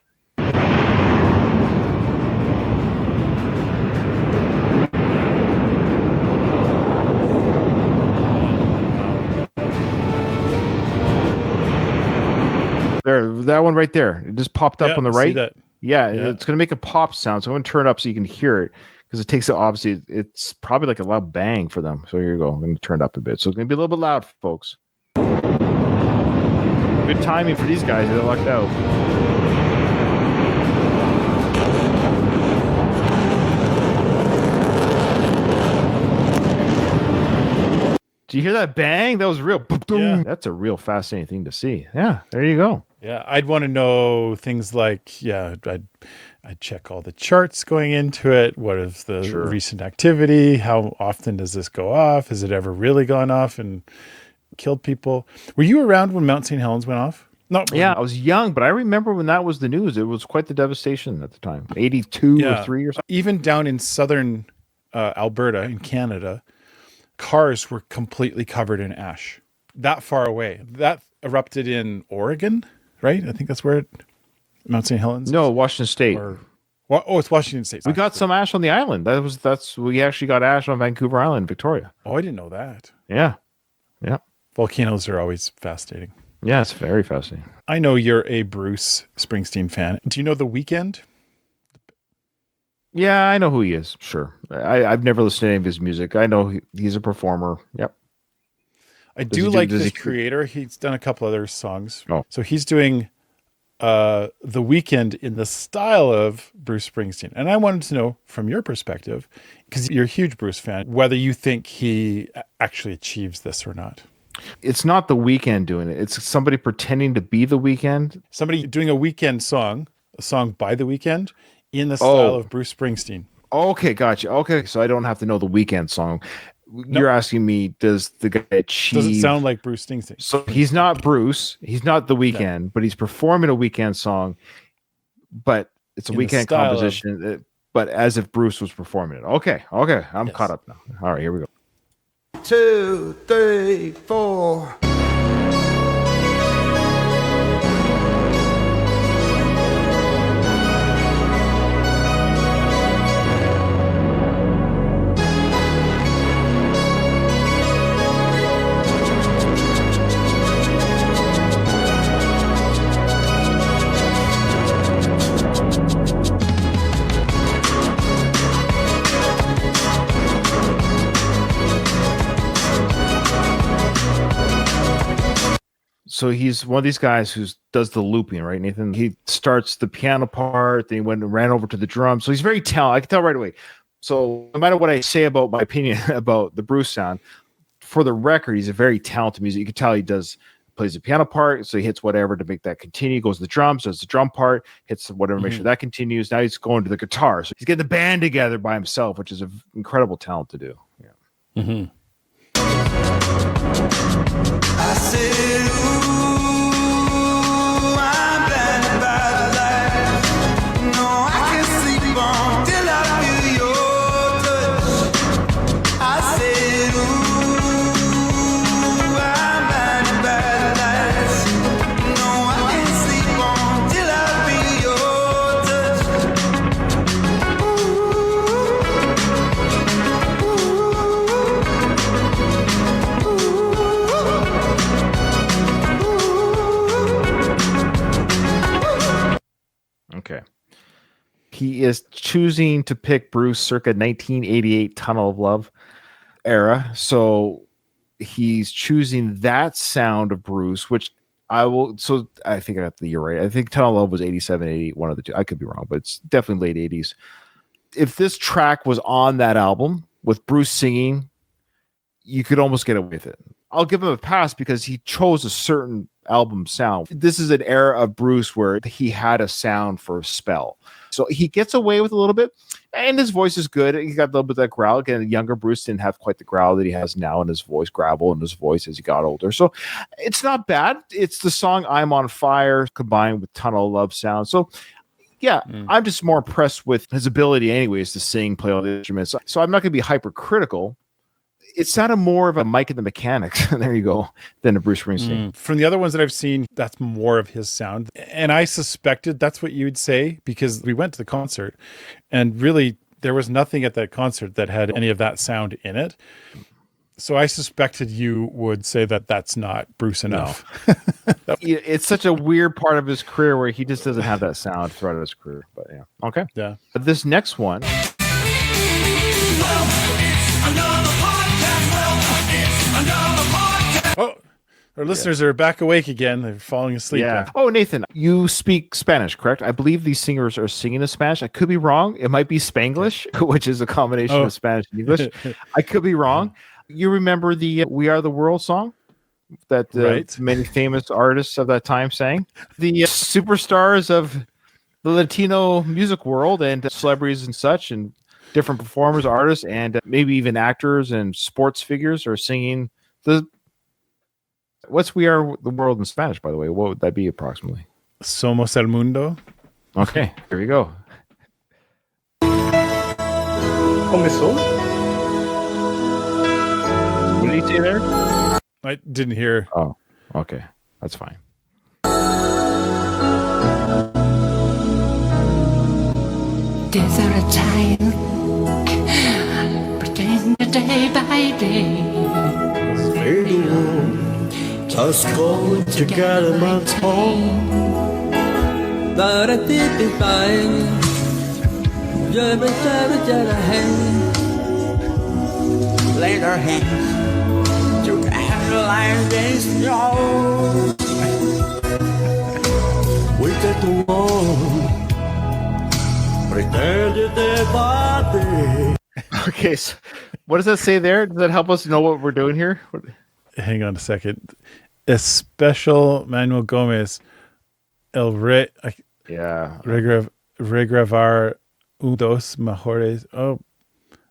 B: There, that one right there. It just popped up on the right. Yeah, it's going to make a pop sound. So I'm going to turn it up so you can hear it because it takes it. Obviously, it's probably like a loud bang for them. So here you go. I'm going to turn it up a bit. So it's going to be a little bit loud, folks. Good timing for these guys. They lucked out. Do you hear that bang? That was real. Yeah. That's a real fascinating thing to see. Yeah, there you go.
C: Yeah, I'd want to know things like, I'd check all the charts going into it. What is the recent activity? How often does this go off? Has it ever really gone off and killed people? Were you around when Mount St. Helens went off? No.
B: Yeah, I was young, but I remember when that was the news. It was quite the devastation at the time. 82 or 3 or something.
C: Even down in southern Alberta in Canada, cars were completely covered in ash. That far away. That erupted in Oregon, right? I think that's where Mount St. Helens.
B: No, Washington State.
C: It's Washington State.
B: We got some ash on the island. We actually got ash on Vancouver Island, Victoria.
C: Oh, I didn't know that.
B: Yeah.
C: Volcanoes are always fascinating.
B: Yeah, it's very fascinating.
C: I know you're a Bruce Springsteen fan. Do you know The Weeknd?
B: Yeah, I know who he is. Sure. I've never listened to any of his music. I know he's a performer. Yep.
C: I do like this creator. He's done a couple other songs.
B: Oh.
C: So he's doing The Weeknd in the style of Bruce Springsteen. And I wanted to know from your perspective, because you're a huge Bruce fan, whether you think he actually achieves this or not.
B: It's not The Weeknd doing it. It's somebody pretending to be The Weeknd.
C: Somebody doing a Weeknd song, a song by The Weeknd in the style of Bruce Springsteen.
B: Okay, gotcha. Okay, so I don't have to know the Weeknd song. You're asking me, does the guy achieve...
C: Does it sound like Bruce Springsteen?
B: So he's not Bruce. He's not The Weeknd, but he's performing a Weeknd song, but it's a Weeknd composition, but as if Bruce was performing it. Okay. I'm caught up now. All right, here we go.
L: 2, 3, 4.
B: So he's one of these guys who does the looping, right, Nathan? He starts the piano part, then he went and ran over to the drums. So he's very talented. I can tell right away. So no matter what I say about my opinion about the Bruce sound, for the record, he's a very talented musician. You can tell he plays the piano part, so he hits whatever to make that continue, goes to the drums, does the drum part, hits whatever, make sure that continues. Now he's going to the guitar. So he's getting the band together by himself, which is an incredible talent to do. Yeah.
A: I said, ooh, I'm blinded by the light. No, I can't sleep on till I feel your touch. I said, ooh, I'm blinded by the light. No, I can't sleep on till I feel
B: Okay. He is choosing to pick Bruce circa 1988 Tunnel of Love era. So he's choosing that sound of Bruce, which I will. So I think I got the year right. I think Tunnel of Love was 87, 88, one of the two. I could be wrong, but it's definitely late 80s. If this track was on that album with Bruce singing, you could almost get away with it. I'll give him a pass because he chose a certain album sound. This is an era of Bruce where he had a sound for a spell. So he gets away with a little bit, and his voice is good. He got a little bit of that growl. Again, younger Bruce didn't have quite the growl that he has now in his voice, gravel in his voice as he got older. So it's not bad. It's the song I'm on Fire combined with Tunnel of Love sound. So yeah, I'm just more impressed with his ability anyways to sing, play all the instruments. So I'm not going to be hypercritical. It sounded more of a Mike and the Mechanics, there you go, than a Bruce Springsteen.
C: From the other ones that I've seen, that's more of his sound. And I suspected that's what you would say because we went to the concert and really there was nothing at that concert that had any of that sound in it. So I suspected you would say that that's not Bruce enough.
B: It's such a weird part of his career where he just doesn't have that sound throughout his career. But yeah, okay.
C: Yeah.
B: But this next one.
C: Oh, our listeners are back awake again. They're falling asleep.
B: Yeah. Oh, Nathan, you speak Spanish, correct? I believe these singers are singing in Spanish. I could be wrong. It might be Spanglish, which is a combination of Spanish and English. I could be wrong. You remember the "We Are the World" song that many famous artists of that time sang? The superstars of the Latino music world and celebrities and such, and different performers, artists, and maybe even actors and sports figures are singing the. What's "We Are the World" in Spanish, by the way? What would that be approximately?
C: Somos el mundo.
B: Okay, here we go.
L: Comenzó.
B: What did he say there?
C: I didn't hear.
B: Oh, okay. That's fine.
M: Days are a time, pretend day by day.
N: Just go together much home. But I did be fine. Just a hand. Laid our hands together like this. We did the war. Pretended their body.
B: Okay, so what does that say there? Does that help us know what we're doing here?
C: Hang on a second. Especial Manuel Gomez, regravar dos mejores. Oh,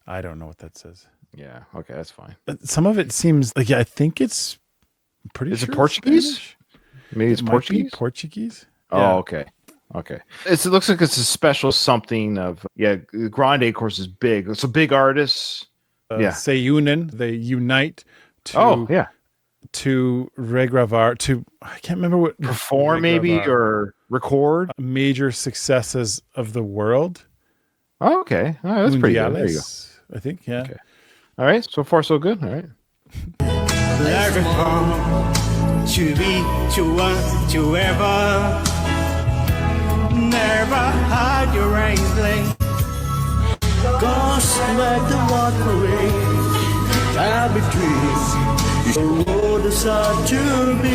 C: I don't know what that says.
B: Yeah, okay, that's fine.
C: Some of it seems like I think it's pretty.
B: Is it Portuguese?
C: Spanish?
B: Maybe it's Portuguese.
C: Portuguese.
B: Oh,
C: Yeah.
B: okay. Okay. It looks like it's a special something of Grande, of course, is big. It's a big artist.
C: Se unen. They unite to. To regravar, to I can't remember what
B: perform maybe or record
C: major successes of the world.
B: Oh, okay. Oh, that's pretty good. There you go.
C: I think, yeah.
B: Okay. All right. So far, so good. All right.
A: Like a home to be, to want, to ever. Never hide your angling.
N: Gosh, like the walkway. I'll be trees. The world is hard to be.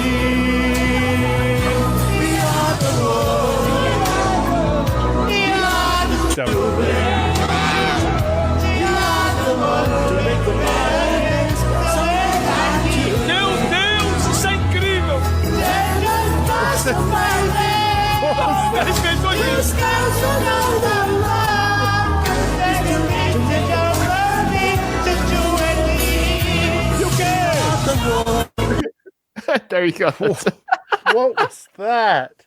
N: We are the world. We are the world. We are the world to make the best.
A: Deus, isso é incrível!
B: There you go.
C: What was that?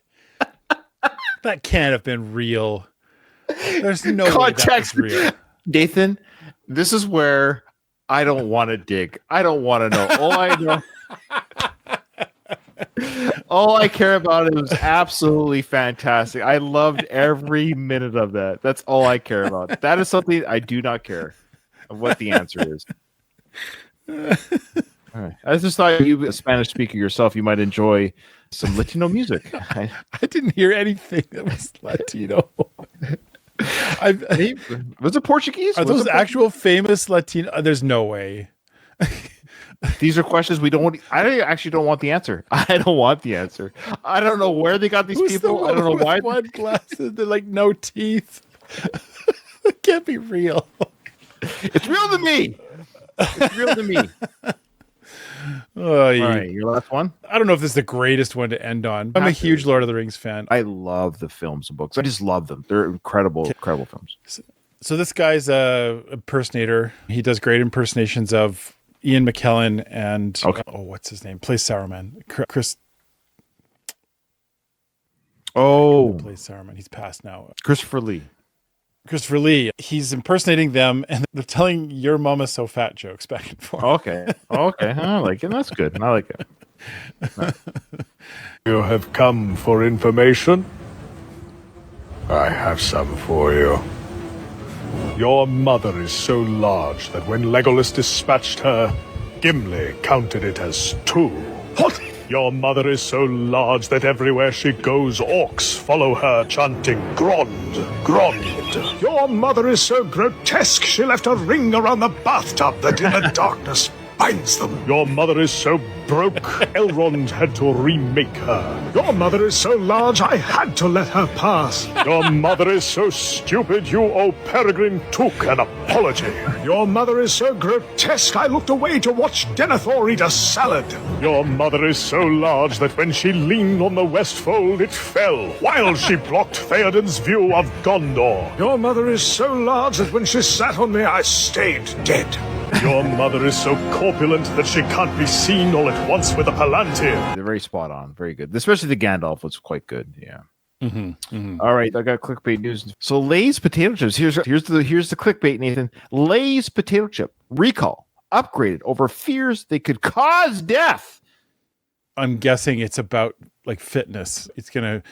C: That can't have been real. There's no
B: Context.
C: way that was real.
B: Nathan, this is where I don't want to dig. I don't want to know. All I know. All I care about is absolutely fantastic. I loved every minute of that. That's all I care about. That is something I do not care of what the answer is. All right. I just thought you, a Spanish speaker yourself, you might enjoy some Latino music.
C: I didn't hear anything that was Latino.
B: Was it Portuguese?
C: Are those actual famous Latino? There's no way.
B: These are questions we don't. I actually don't want the answer. I don't want the answer. I don't know where they got these people. I don't know why.
C: One glasses, they're like no teeth. It can't be real.
B: It's real to me. It's real to me.
C: Oh,
B: All right, your last one.
C: I don't know if this is the greatest one to end on. I'm a huge Lord of the Rings fan.
B: I love the films and books. I just love them. They're incredible, incredible films.
C: So this guy's a impersonator. He does great impersonations of Ian McKellen and what's his name? Plays Saruman. Chris.
B: Oh,
C: plays Saruman. He's passed now.
B: Christopher Lee. He's impersonating them, and they're telling "your mama's so fat" jokes back and forth. Okay. I like it. That's good. I like it.
O: You have come for information? I have some for you. Your mother is so large that when Legolas dispatched her, Gimli counted it as 2. What? Your mother is so large that everywhere she goes, orcs follow her, chanting, Grond, Grond. Your mother is so grotesque, she left a ring around the bathtub that in the darkness binds them. Your mother is so broke, Elrond had to remake her. Your mother is so large, I had to let her pass. Your mother is so stupid, you owe Peregrine Took an apology. Your mother is so grotesque, I looked away to watch Denethor eat a salad. Your mother is so large that when she leaned on the Westfold, it fell, while she blocked Theoden's view of Gondor. Your mother is so large that when she sat on me, I stayed dead. Your mother is so corpulent that she can't be seen all at once with a palantir.
B: They're very spot on. Very good. Especially the Gandalf was quite good. Yeah.
C: Mm-hmm.
B: All right, I got clickbait news. So Lay's potato chips. Here's the clickbait, Nathan. Lay's potato chip recall upgraded over fears they could cause death.
C: I'm guessing it's about like fitness. It's gonna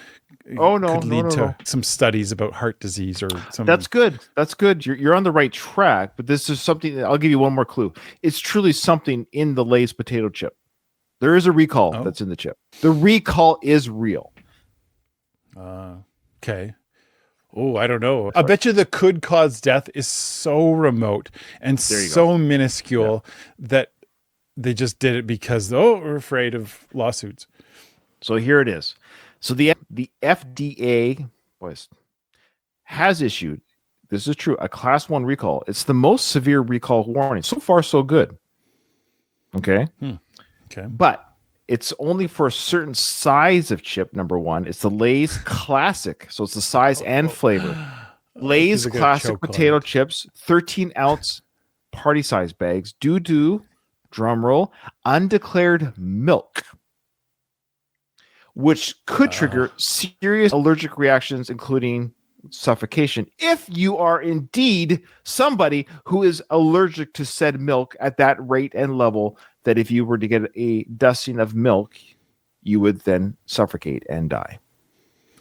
B: could
C: lead to some studies about heart disease or some.
B: That's good. That's good. You're on the right track. But this is something. I'll give you one more clue. It's truly something in the Lay's potato chip. There is a recall that's in the chip. The recall is real.
C: Okay. Oh, I don't know. I bet you the could cause death is so remote and so minuscule that they just did it because we're afraid of lawsuits.
B: So here it is. So the FDA has issued, this is true, a class 1 recall. It's the most severe recall warning. So far, so good. Okay.
C: Okay.
B: But it's only for a certain size of chip, number one. It's the Lay's Classic. So it's the size and flavor. Lay's Classic potato chips, 13-ounce party size bags, due to, drumroll, undeclared milk, which could trigger serious allergic reactions, including suffocation, if you are indeed somebody who is allergic to said milk at that rate and level, that if you were to get a dusting of milk, you would then suffocate and die.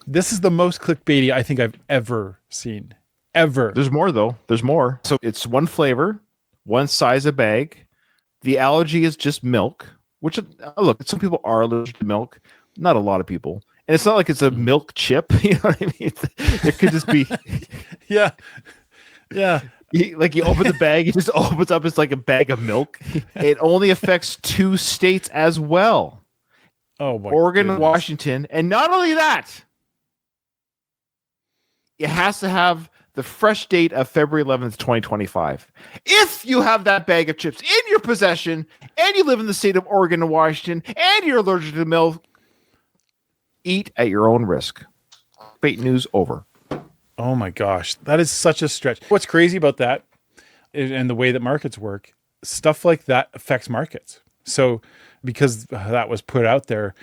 C: This is the most clickbaity I think I've ever seen. Ever.
B: There's more, though. There's more. So it's one flavor, one size of bag. The allergy is just milk, which, look, some people are allergic to milk. Not a lot of people. And it's not like it's a milk chip. You know what I mean? It could just be.
C: Yeah. Yeah.
B: You open the bag, it just opens up. It's like a bag of milk. It only affects 2 states as well.
C: Oh, my
B: Oregon
C: goodness.
B: and Washington. And not only that, it has to have the fresh date of February 11th, 2025. If you have that bag of chips in your possession and you live in the state of Oregon and Washington and you're allergic to milk, eat at your own risk. Bait news over.
C: Oh my gosh. That is such a stretch. What's crazy about that and the way that markets work, stuff like that affects markets. So because that was put out there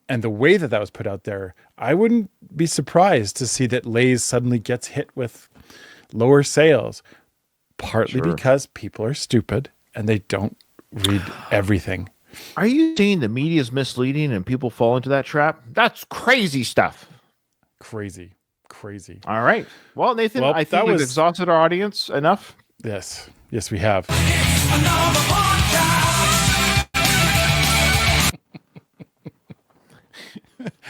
C: and the way that was put out there, I wouldn't be surprised to see that Lay's suddenly gets hit with lower sales, partly because people are stupid and they don't read everything.
B: Are you saying the media is misleading and people fall into that trap? That's crazy stuff.
C: Crazy.
B: All right. Well, Nathan, I think we've exhausted our audience enough.
C: Yes, we have.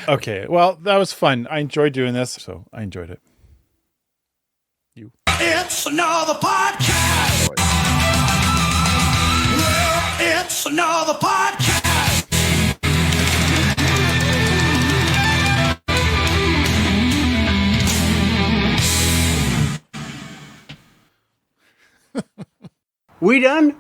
C: Okay, well, that was fun. I enjoyed doing this, so I enjoyed it.
A: It's another podcast. It's another podcast.
P: We done?